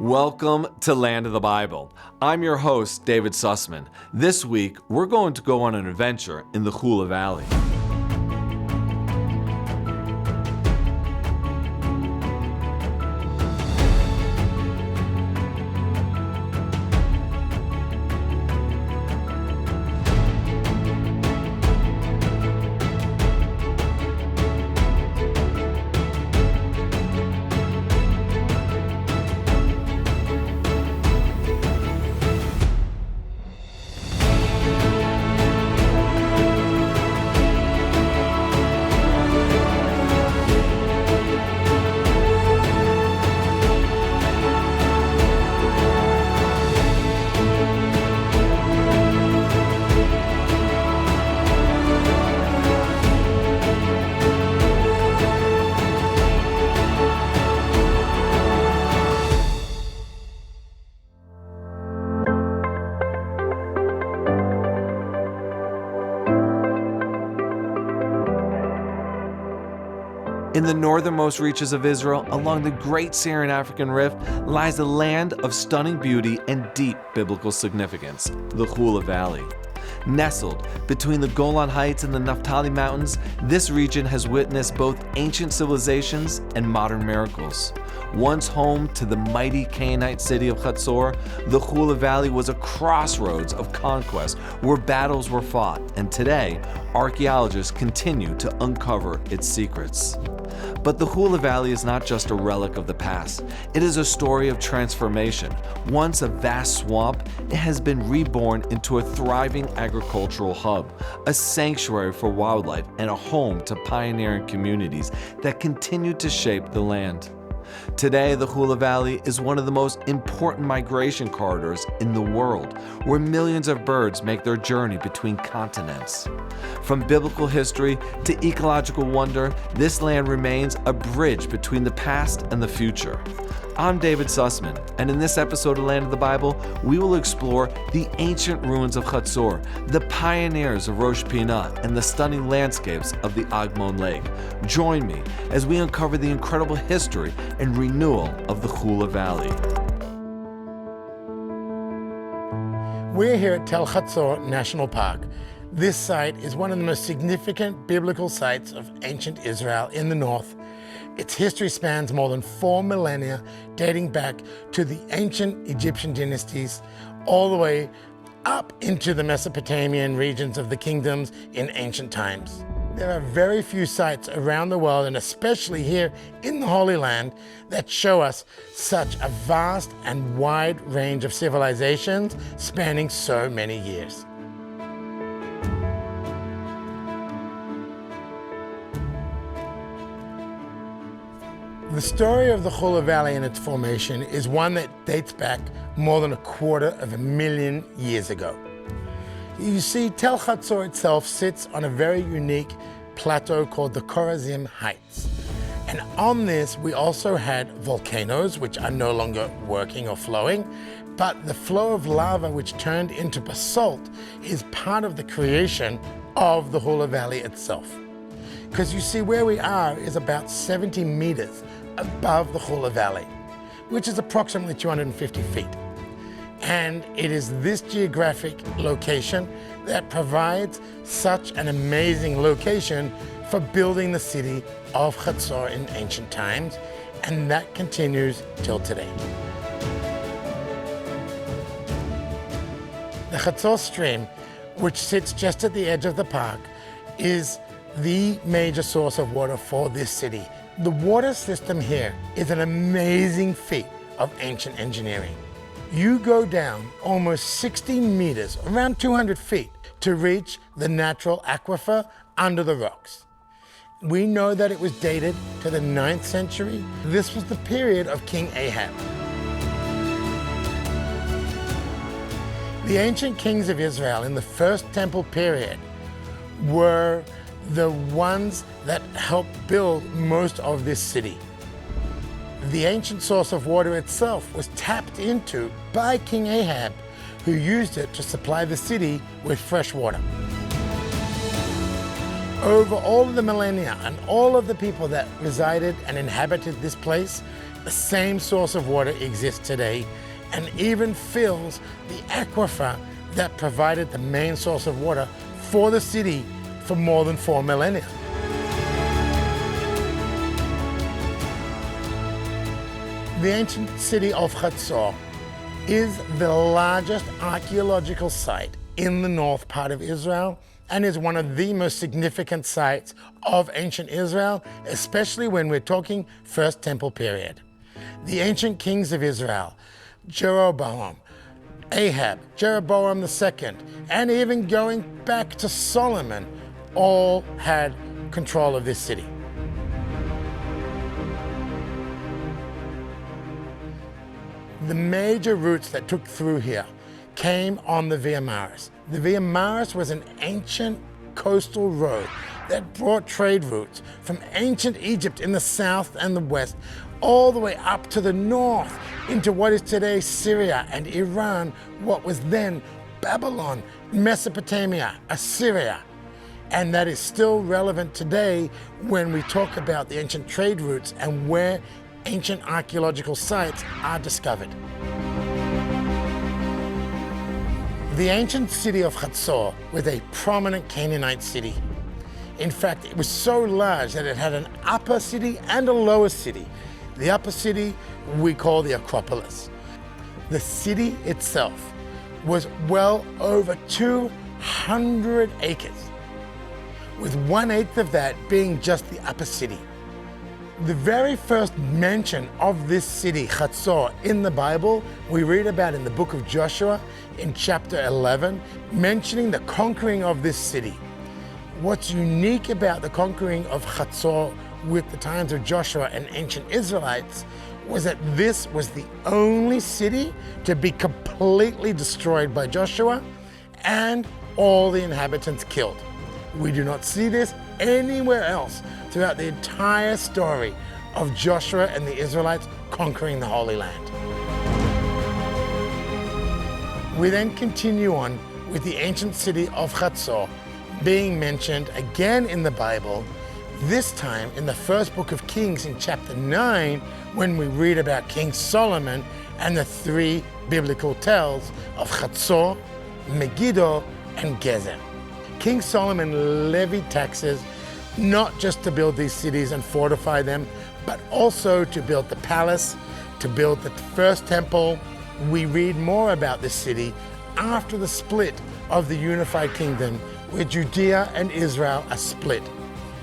Welcome to Land of the Bible. I'm your host, David Sussman. This week, we're going to go on an adventure in the Hula Valley. In the northernmost reaches of Israel, along the Great Syrian African Rift, lies a land of stunning beauty and deep biblical significance, the Hula Valley. Nestled between the Golan Heights and the Naphtali Mountains, this region has witnessed both ancient civilizations and modern miracles. Once home to the mighty Canaanite city of Chatzor, the Hula Valley was a crossroads of conquest where battles were fought, and today, archaeologists continue to uncover its secrets. But the Hula Valley is not just a relic of the past. It is a story of transformation. Once a vast swamp, it has been reborn into a thriving agricultural hub, a sanctuary for wildlife, and a home to pioneering communities that continue to shape the land. Today, the Hula Valley is one of the most important migration corridors in the world, where millions of birds make their journey between continents. From biblical history to ecological wonder, this land remains a bridge between the past and the future. I'm David Sussman, and in this episode of Land of the Bible, we will explore the ancient ruins of Chatzor, the pioneers of Rosh Pina, and the stunning landscapes of the Agamon Lake. Join me as we uncover the incredible history and renewal of the Hula Valley. We're here at Tel Hazor National Park. This site is one of the most significant biblical sites of ancient Israel in the north. Its history spans more than 4 millennia, dating back to the ancient Egyptian dynasties, all the way up into the Mesopotamian regions of the kingdoms in ancient times. There are very few sites around the world, and especially here in the Holy Land, that show us such a vast and wide range of civilizations spanning so many years. The story of the Hula Valley and its formation is one that dates back more than 250,000 years ago. You see, Tel Hazor itself sits on a very unique plateau called the Korazim Heights. And on this, we also had volcanoes, which are no longer working or flowing, but the flow of lava which turned into basalt is part of the creation of the Hula Valley itself. Because you see, where we are is about 70 meters above the Hula Valley, which is approximately 250 feet. And it is this geographic location that provides such an amazing location for building the city of Chatzor in ancient times, and that continues till today. The Chatzor stream, which sits just at the edge of the park, is the major source of water for this city. The water system here is an amazing feat of ancient engineering. You go down almost 60 meters, around 200 feet, to reach the natural aquifer under the rocks. We know that it was dated to the 9th century. This was the period of King Ahab. The ancient kings of Israel in the First Temple period were the ones that helped build most of this city. The ancient source of water itself was tapped into by King Ahab, who used it to supply the city with fresh water. over all of the millennia, and all of the people that resided and inhabited this place The same source of water exists today and even fills the aquifer that provided the main source of water for the city for more than 4 millennia. The ancient city of Chatzor is the largest archaeological site in the north part of Israel and is one of the most significant sites of ancient Israel, especially when we're talking First Temple period. The ancient kings of Israel, Jeroboam, Ahab, Jeroboam II, and even going back to Solomon, all had control of this city. The major routes that took through here came on the Via Maris. The Via Maris was an ancient coastal road that brought trade routes from ancient Egypt in the south and the west all the way up to the north into what is today Syria and Iran, what was then Babylon, Mesopotamia, Assyria. And that is still relevant today when we talk about the ancient trade routes and where ancient archaeological sites are discovered. The ancient city of Chatzor was a prominent Canaanite city. In fact, it was so large that it had an upper city and a lower city. The upper city we call the Acropolis. The city itself was well over 200 acres, with 1/8 of that being just the upper city. The very first mention of this city, Chatzor, in the Bible, we read about in the book of Joshua in chapter 11, mentioning the conquering of this city. What's unique about the conquering of Chatzor with the times of Joshua and ancient Israelites was that this was the only city to be completely destroyed by Joshua and all the inhabitants killed. We do not see this anywhere else throughout the entire story of Joshua and the Israelites conquering the Holy Land. We then continue on with the ancient city of Chatzor being mentioned again in the Bible, this time in the first book of Kings in chapter 9, when we read about King Solomon and the 3 biblical tales of Chatzor, Megiddo, and Gezer. King Solomon levied taxes not just to build these cities and fortify them, but also to build the palace, to build the first temple. We read more about this city after the split of the unified kingdom, where Judea and Israel are split.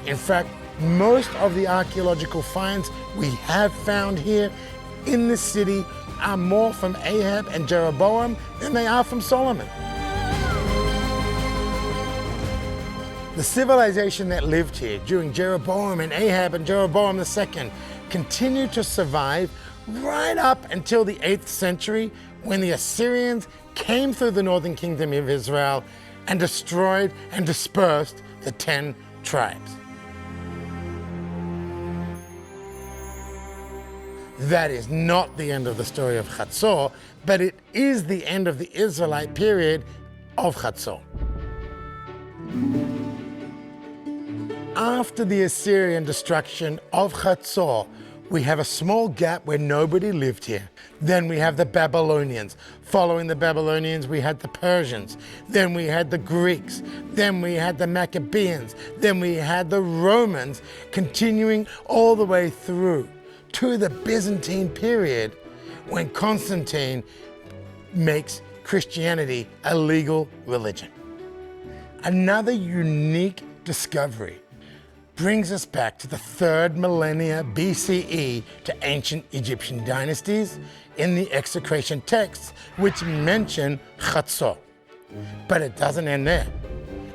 In fact, most of the archaeological finds we have found here in this city are more from Ahab and Jeroboam than they are from Solomon. The civilization that lived here during Jeroboam and Ahab and Jeroboam II continued to survive right up until the 8th century, when the Assyrians came through the northern kingdom of Israel and destroyed and dispersed the 10 tribes. That is not the end of the story of Chatzor, but it is the end of the Israelite period of Chatzor. After the Assyrian destruction of Chatzor, we have a small gap where nobody lived here. Then we have the Babylonians. Following the Babylonians, we had the Persians. Then we had the Greeks. Then we had the Maccabees. Then we had the Romans, continuing all the way through to the Byzantine period, when Constantine makes Christianity a legal religion. Another unique discovery brings us back to the 3rd millennia BCE to ancient Egyptian dynasties in the execration texts, which mention Chatzor. But it doesn't end there,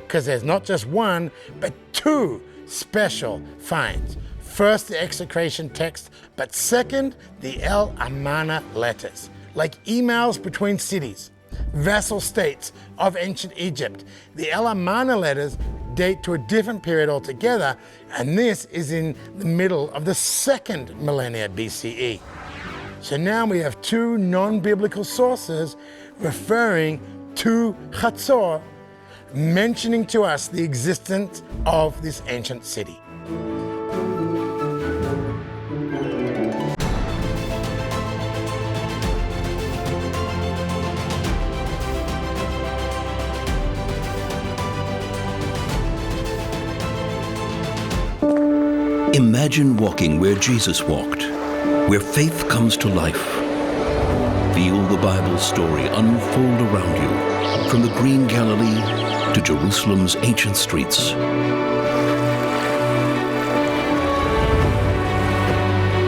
because there's not just one, but 2 special finds. First, the execration text, but second, the El Amana letters, like emails between cities, vassal states of ancient Egypt. The El Amana letters date to a different period altogether, and this is in the middle of the 2nd millennia BCE. So now we have 2 non-biblical sources referring to Chatzor, mentioning to us the existence of this ancient city. Imagine walking where Jesus walked, where faith comes to life. Feel the Bible story unfold around you, from the green Galilee to Jerusalem's ancient streets.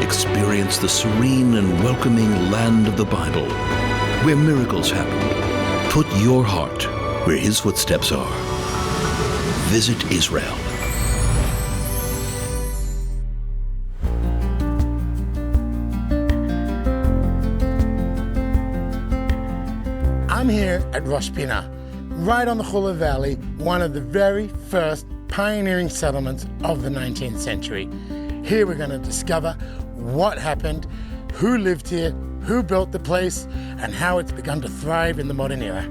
Experience the serene and welcoming land of the Bible, where miracles happen. Put your heart where His footsteps are. Visit Israel. I'm here at Rosh Pina, right on the Hula Valley, one of the very first pioneering settlements of the 19th century. Here we're going to discover what happened, who lived here, who built the place, and how it's begun to thrive in the modern era.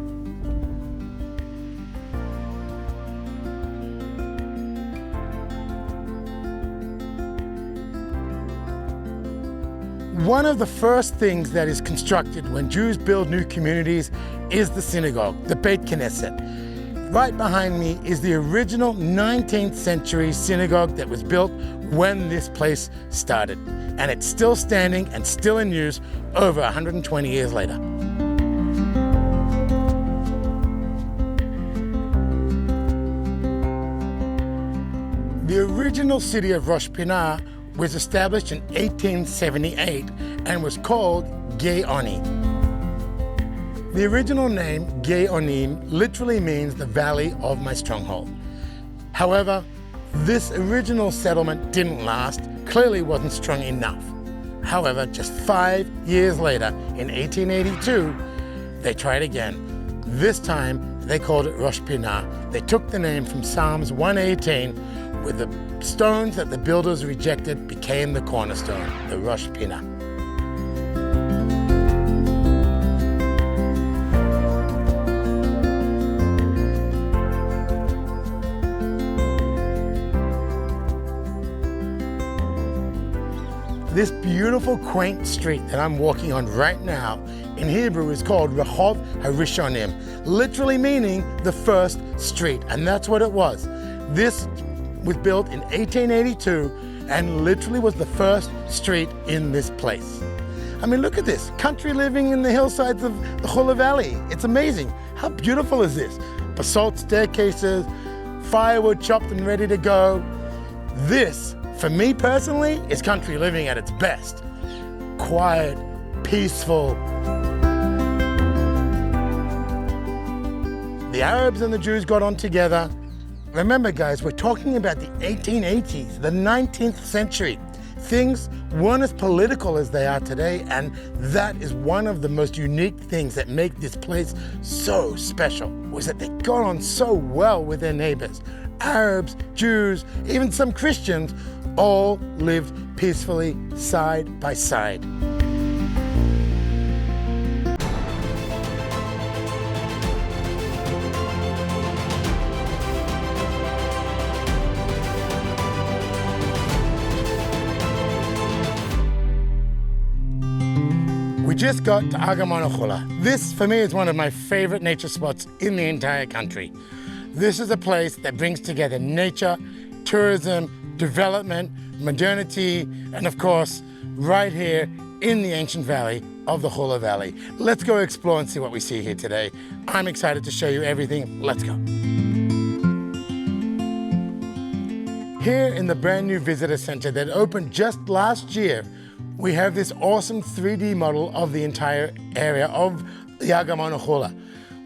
One of the first things that is constructed when Jews build new communities is the synagogue, the Beit Knesset. Right behind me is the original 19th century synagogue that was built when this place started. And it's still standing and still in use over 120 years later. The original city of Rosh Pina was established in 1878 and was called Gei Oni. The original name, Gei Onim, literally means the valley of my stronghold. However, this original settlement didn't last, clearly wasn't strong enough. However, just 5 years later, in 1882, they tried again. This time, they called it Rosh Pina. They took the name from Psalms 118, where the stones that the builders rejected became the cornerstone, the Rosh Pina. This beautiful, quaint street that I'm walking on right now in Hebrew is called Rehov HaRishonim, literally meaning the first street, and that's what it was. This was built in 1882 and literally was the first street in this place. I mean, look at this, country living in the hillsides of the Hula Valley. It's amazing. How beautiful is this? Basalt staircases, firewood chopped and ready to go. This, for me personally, is country living at its best. Quiet, peaceful. The Arabs and the Jews got on together. Remember, guys, we're talking about the 1880s, the 19th century. Things weren't as political as they are today, and that is one of the most unique things that make this place so special, was that they got on so well with their neighbors. Arabs, Jews, even some Christians, all lived peacefully side by side. We just got to Agamon Hula. This, for me, is one of my favorite nature spots in the entire country. This is a place that brings together nature, tourism, development, modernity, and of course, right here in the ancient valley of the Hula Valley. Let's go explore and see what we see here today. I'm excited to show you everything. Let's go. Here in the brand new visitor center that opened just last year, we have this awesome 3D model of the entire area of the Agamon Hula.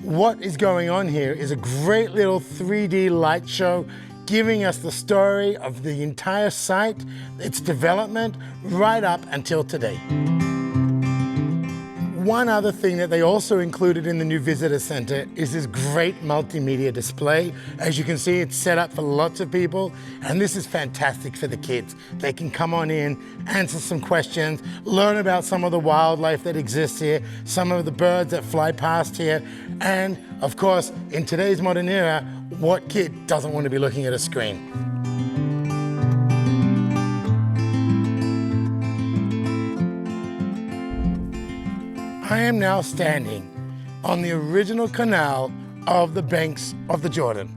What is going on here is a great little 3D light show giving us the story of the entire site, its development, right up until today. One other thing that they also included in the new visitor center is this great multimedia display. As you can see, it's set up for lots of people, and this is fantastic for the kids. They can come on in, answer some questions, learn about some of the wildlife that exists here, some of the birds that fly past here, and of course, in today's modern era, what kid doesn't want to be looking at a screen? I am now standing on the original canal of the banks of the Jordan.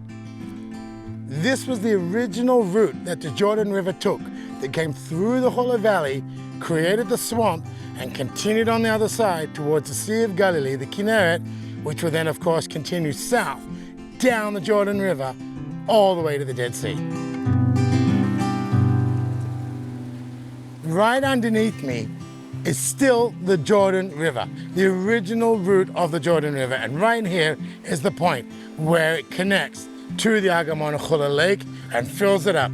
This was the original route that the Jordan River took that came through the Hula Valley, created the swamp, and continued on the other side towards the Sea of Galilee, the Kinneret, which would then, of course, continue south down the Jordan River all the way to the Dead Sea. Right underneath me is still the Jordan River, the original route of the Jordan River. And right here is the point where it connects to the Agamon Hula Lake and fills it up.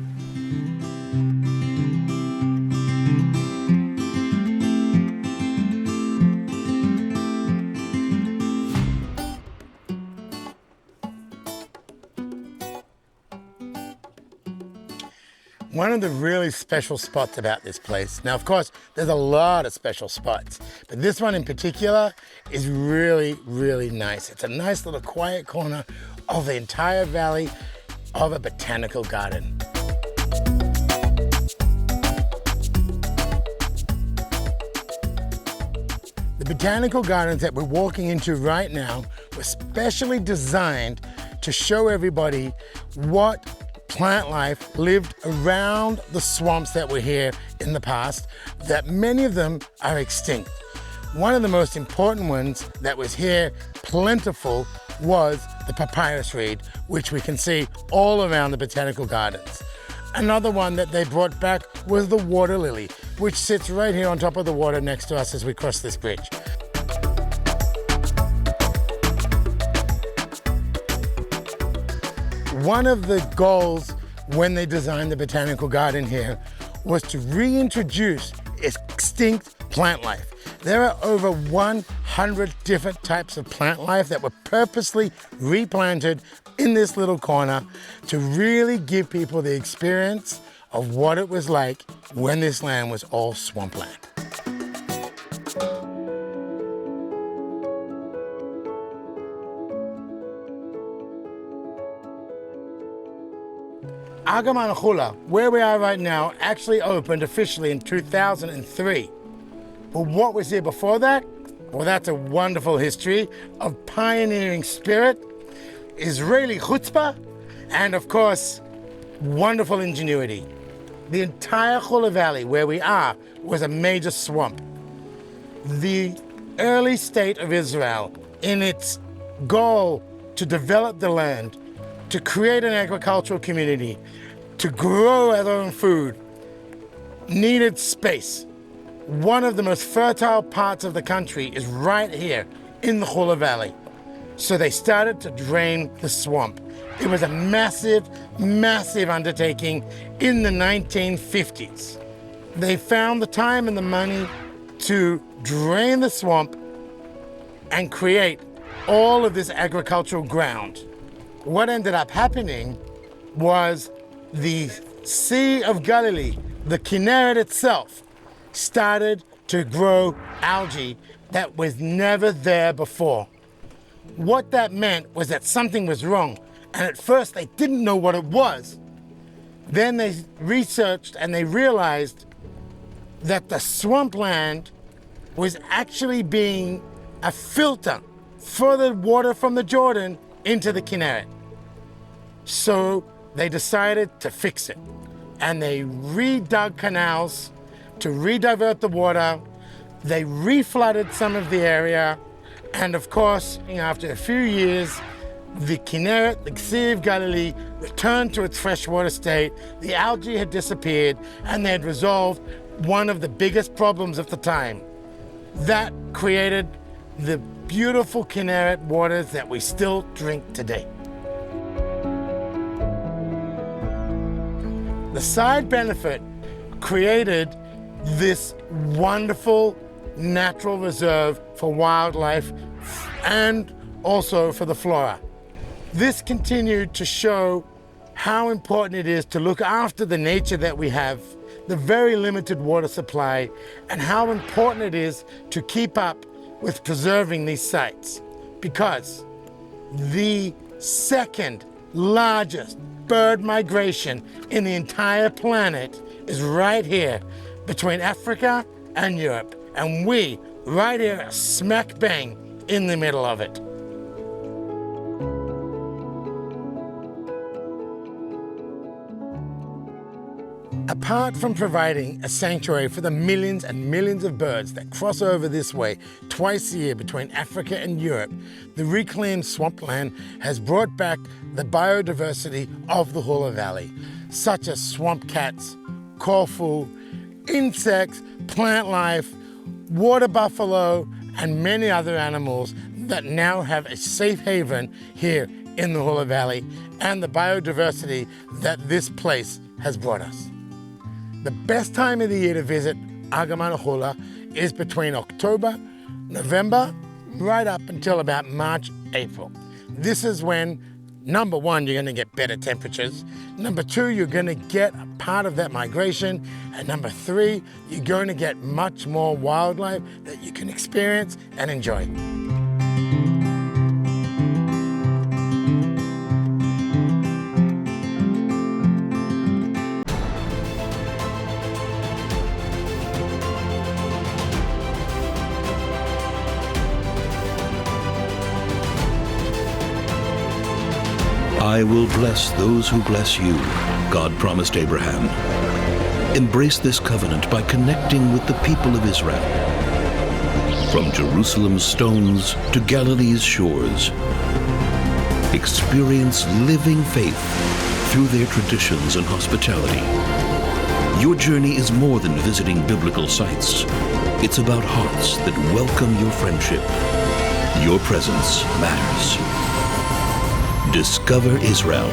One of the really special spots about this place, now of course there's a lot of special spots, but this one in particular is really, really nice. It's a nice little quiet corner of the entire valley of a botanical garden. The botanical gardens that we're walking into right now were specially designed to show everybody what plant life lived around the swamps that were here in the past, that many of them are extinct. One of the most important ones that was here plentiful was the papyrus reed, which we can see all around the botanical gardens. Another one that they brought back was the water lily, which sits right here on top of the water next to us as we cross this bridge. One of the goals when they designed the botanical garden here was to reintroduce extinct plant life. There are over 100 different types of plant life that were purposely replanted in this little corner to really give people the experience of what it was like when this land was all swampland. Agamon Hula, where we are right now, actually opened officially in 2003. But what was here before that? Well, that's a wonderful history of pioneering spirit, Israeli chutzpah, and of course, wonderful ingenuity. The entire Hula Valley, where we are, was a major swamp. The early state of Israel, in its goal to develop the land, to create an agricultural community, to grow their own food, needed space. One of the most fertile parts of the country is right here in the Hula Valley. So they started to drain the swamp. It was a massive, massive undertaking in the 1950s. They found the time and the money to drain the swamp and create all of this agricultural ground. What ended up happening was the Sea of Galilee, the Kinneret itself, started to grow algae that was never there before. What that meant was that something was wrong, and at first they didn't know what it was. Then they researched and they realized that the swampland was actually being a filter for the water from the Jordan into the Kinneret. So they decided to fix it, and they redug canals to redivert the water. They reflooded some of the area, and of course, after a few years, the Kinneret, the Sea of Galilee, returned to its freshwater state. The algae had disappeared, and they had resolved one of the biggest problems of the time. That created the beautiful Kinneret waters that we still drink today. The side benefit created this wonderful natural reserve for wildlife and also for the flora. This continued to show how important it is to look after the nature that we have, the very limited water supply, and how important it is to keep up with preserving these sites. Because the second largest bird migration in the entire planet is right here between Africa and Europe. And we, right here, are smack bang in the middle of it. A Apart from providing a sanctuary for the millions and millions of birds that cross over this way twice a year between Africa and Europe, the reclaimed swampland has brought back the biodiversity of the Hula Valley, such as swamp cats, corfu, insects, plant life, water buffalo, and many other animals that now have a safe haven here in the Hula Valley, and the biodiversity that this place has brought us. The best time of the year to visit Agamon Hula is between October, November, right up until about March, April. This is when, number one, you're gonna get better temperatures. Number two, you're gonna get a part of that migration. And number three, you're going to get much more wildlife that you can experience and enjoy. I will bless those who bless you, God promised Abraham. Embrace this covenant by connecting with the people of Israel. From Jerusalem's stones to Galilee's shores, experience living faith through their traditions and hospitality. Your journey is more than visiting biblical sites. It's about hearts that welcome your friendship. Your presence matters. Discover Israel.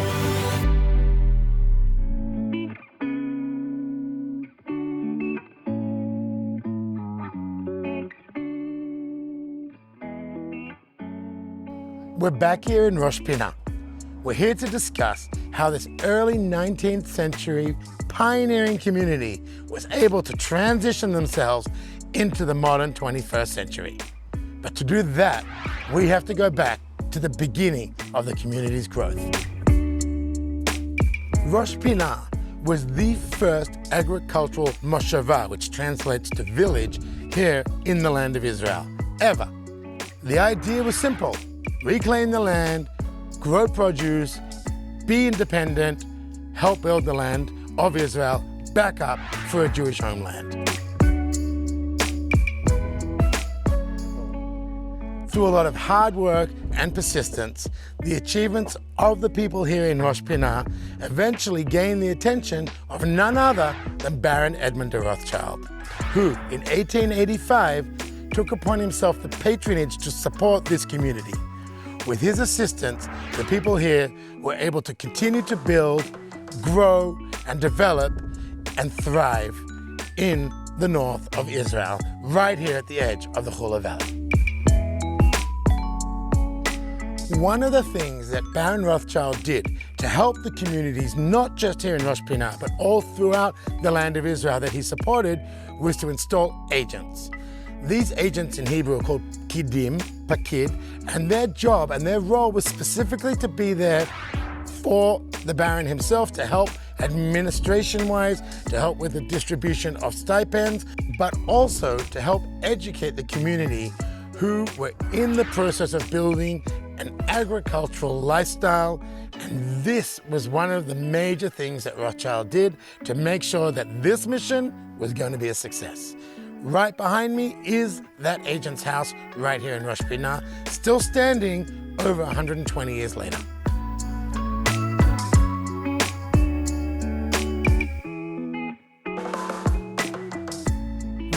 We're back here in Rosh Pina. We're here to discuss how this early 19th century pioneering community was able to transition themselves into the modern 21st century. But to do that, we have to go back to the beginning of the community's growth. Rosh Pina was the first agricultural moshava, which translates to village, here in the land of Israel, ever. The idea was simple: reclaim the land, grow produce, be independent, help build the land of Israel back up for a Jewish homeland. Through a lot of hard work and persistence, the achievements of the people here in Rosh Pina eventually gained the attention of none other than Baron Edmund de Rothschild, who in 1885 took upon himself the patronage to support this community. With his assistance, the people here were able to continue to build, grow, and develop and thrive in the north of Israel, right here at the edge of the Hula Valley. One of the things that Baron Rothschild did to help the communities, not just here in Rosh Pina, but all throughout the land of Israel that he supported, was to install agents. These agents in Hebrew are called kidim, pakid, and their job and their role was specifically to be there for the Baron himself, to help administration-wise, to help with the distribution of stipends, but also to help educate the community who were in the process of building an agricultural lifestyle. And this was one of the major things that Rothschild did to make sure that this mission was going to be a success. Right behind me is that agent's house right here in Rosh Pina, still standing over 120 years later.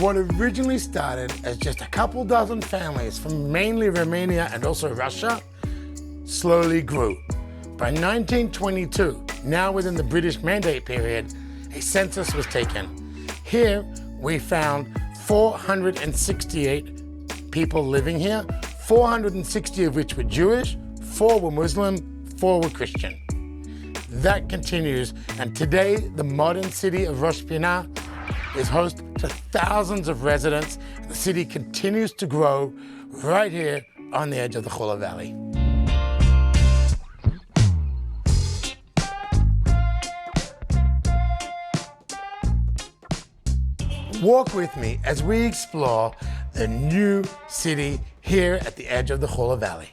What originally started as just a couple dozen families from mainly Romania and also Russia slowly grew. By 1922, now within the British Mandate period, a census was taken. Here we found 468 people living here, 460 of which were Jewish, 4 were Muslim, 4 were Christian. That continues, and today the modern city of Rosh Pina is host to thousands of residents. The city continues to grow right here on the edge of the Hula Valley. Walk with me as we explore the new city here at the edge of the Hula Valley.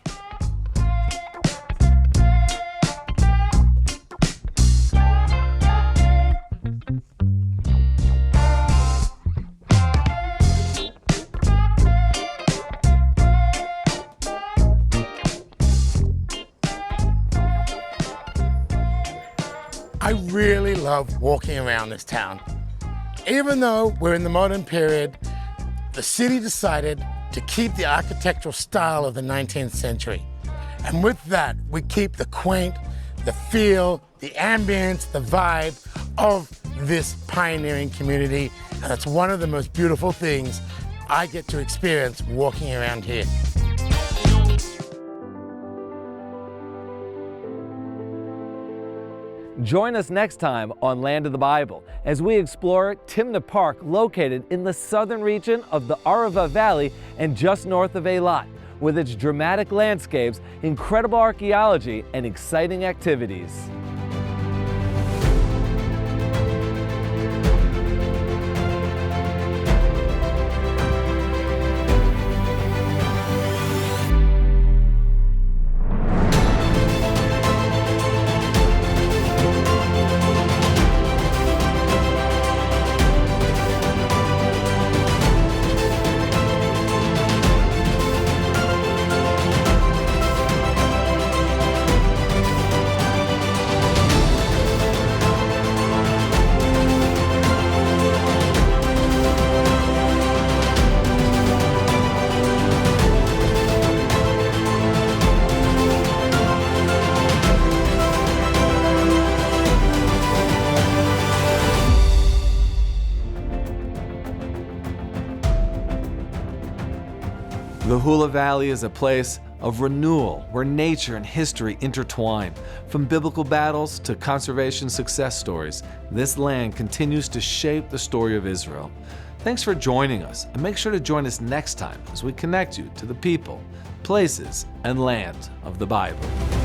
love walking around this town. Even though we're in the modern period, the city decided to keep the architectural style of the 19th century. And with that, we keep the quaint, the feel, the ambience, the vibe of this pioneering community. And that's one of the most beautiful things I get to experience walking around here. Join us next time on Land of the Bible as we explore Timna Park, located in the southern region of the Arava Valley and just north of Eilat, with its dramatic landscapes, incredible archaeology, and exciting activities. The Hula Valley is a place of renewal where nature and history intertwine. From biblical battles to conservation success stories, this land continues to shape the story of Israel. Thanks for joining us, and make sure to join us next time as we connect you to the people, places, and land of the Bible.